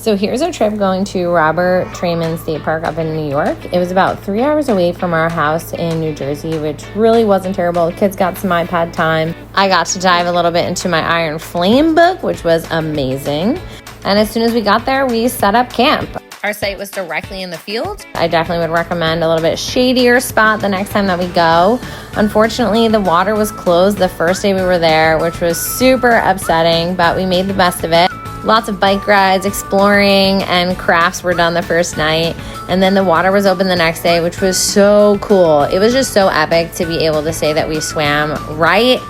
So here's our trip going to Robert Treman State Park up in New York. It was about 3 hours away from our house in New Jersey, which really wasn't terrible. The kids got some iPad time. I got to dive a little bit into my Iron Flame book, which was amazing. And as soon as we got there, we set up camp. Our site was directly in the field. I definitely would recommend a little bit shadier spot the next time that we go. Unfortunately, the water was closed the first day we were there, which was super upsetting, but we made the best of it. Lots of bike rides, exploring, and crafts were done the first night. And then the water was open the next day, which was so cool. It was just so epic to be able to say that we swam right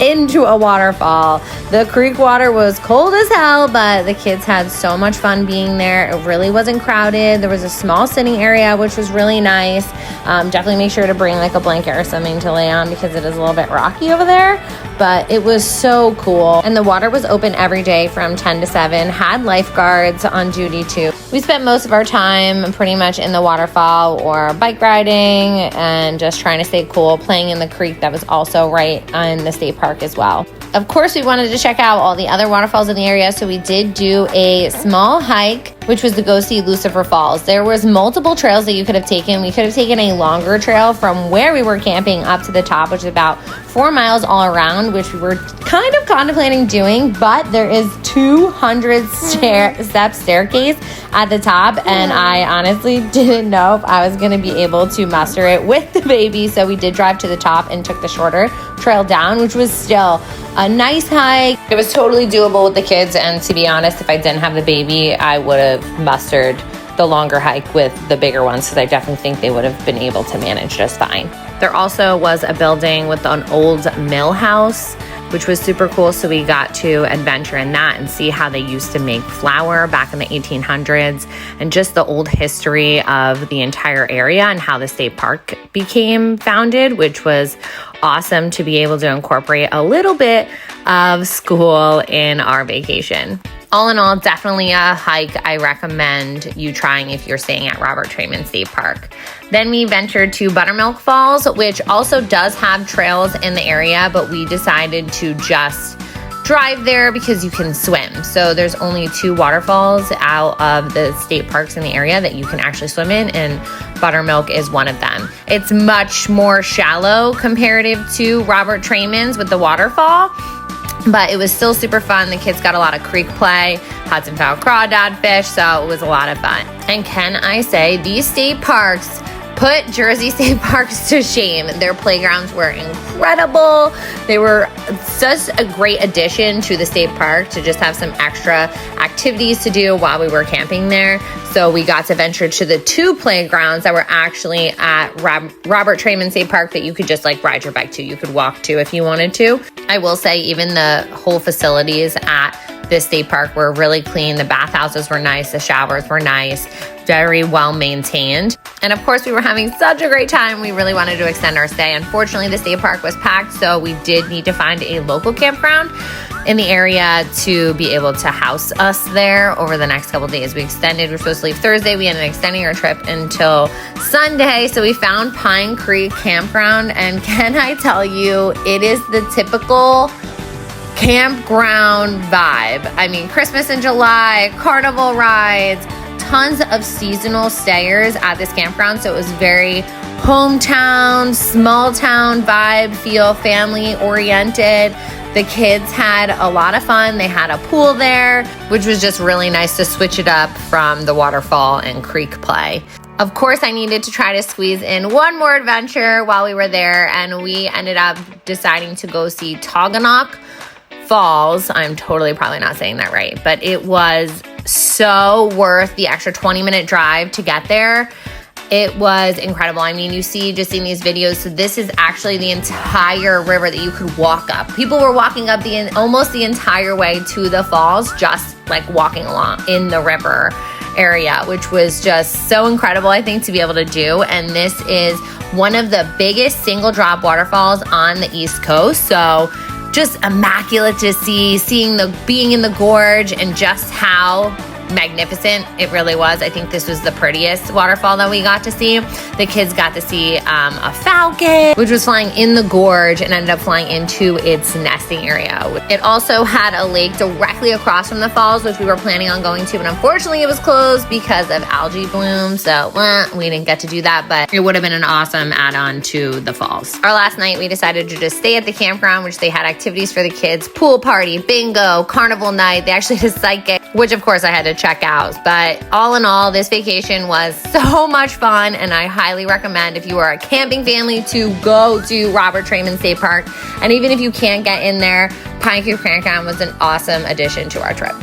into a waterfall. The creek water was cold as hell, but the kids had so much fun being there. It really wasn't crowded. There was a small sitting area, which was really nice. Definitely make sure to bring like a blanket or something to lay on because it is a little bit rocky over there, but it was so cool. And the water was open every day from 10 to 7, had lifeguards on duty too. We spent most of our time pretty much in the waterfall or bike riding and just trying to stay cool, playing in the creek that was also right in the state park as well. Of course, we wanted to check out all the other waterfalls in the area, so we did do a small hike, which was to go see Lucifer Falls. There was multiple trails that you could have taken. We could have taken a longer trail from where we were camping up to the top, which is about 4 miles all around, which we were kind of contemplating doing, but there is 200 step staircase at the top, and I honestly didn't know if I was going to be able to muster it with the baby, so we did drive to the top and took the shorter trail down, which was still a nice hike. It was totally doable with the kids, and to be honest, if I didn't have the baby, I would have mustered the longer hike with the bigger ones because I definitely think they would have been able to manage just fine. There also was a building with an old mill house, which was super cool, so we got to adventure in that and see how they used to make flour back in the 1800s and just the old history of the entire area and how the state park became founded, which was awesome to be able to incorporate a little bit of school in our vacation. All in all, definitely a hike I recommend you trying if you're staying at Robert Treman State Park. Then we ventured to Buttermilk Falls, which also does have trails in the area, but we decided to just drive there because you can swim. So there's only 2 waterfalls out of the state parks in the area that you can actually swim in, and Buttermilk is one of them. It's much more shallow comparative to Robert Treman's with the waterfall, but it was still super fun. The kids got a lot of creek play, Hudson fowl crawdad fish, so it was a lot of fun. And can I say, these state parks put Jersey state parks to shame. Their playgrounds were incredible. They were such a great addition to the state park to just have some extra activities to do while we were camping there. So we got to venture to the 2 playgrounds that were actually at Robert Treman State Park that you could just like ride your bike to. You could walk to if you wanted to. I will say even the whole facilities at this state park were really clean. The bathhouses were nice. The showers were nice. Very well maintained. And of course, we were having such a great time. We really wanted to extend our stay. Unfortunately, the state park was packed, so we did need to find a local campground in the area to be able to house us there over the next couple days. We extended, we were supposed to leave Thursday. We ended up extending our trip until Sunday. So we found Pine Creek Campground. And can I tell you, it is the typical campground vibe. I mean, Christmas in July, carnival rides, tons of seasonal stayers at this campground. So it was very hometown, small town vibe, feel family oriented. The kids had a lot of fun. They had a pool there, which was just really nice to switch it up from the waterfall and creek play. Of course, I needed to try to squeeze in one more adventure while we were there, and we ended up deciding to go see Toganock Falls. I'm totally probably not saying that right, but it was so worth the extra 20-minute drive to get there. It was incredible. I mean, you see just in these videos, so this is actually the entire river that you could walk up. People were walking up almost the entire way to the falls, just like walking along in the river area, which was just so incredible, I think, to be able to do. And this is one of the biggest single drop waterfalls on the East Coast. So just immaculate to see, being in the gorge and just how magnificent. It really was. I think this was the prettiest waterfall that we got to see. The kids got to see a falcon, which was flying in the gorge and ended up flying into its nesting area. It also had a lake directly across from the falls, which we were planning on going to, but unfortunately it was closed because of algae bloom. So we didn't get to do that, but it would have been an awesome add-on to the falls. Our last night, we decided to just stay at the campground, which they had activities for the kids, pool party, bingo, carnival night. They actually had a psychic, which of course I had to check out. But all in all, this vacation was so much fun, and I highly recommend, if you are a camping family, to go to Robert Treman State Park. And even if you can't get in there, Pine Creek Campground was an awesome addition to our trip.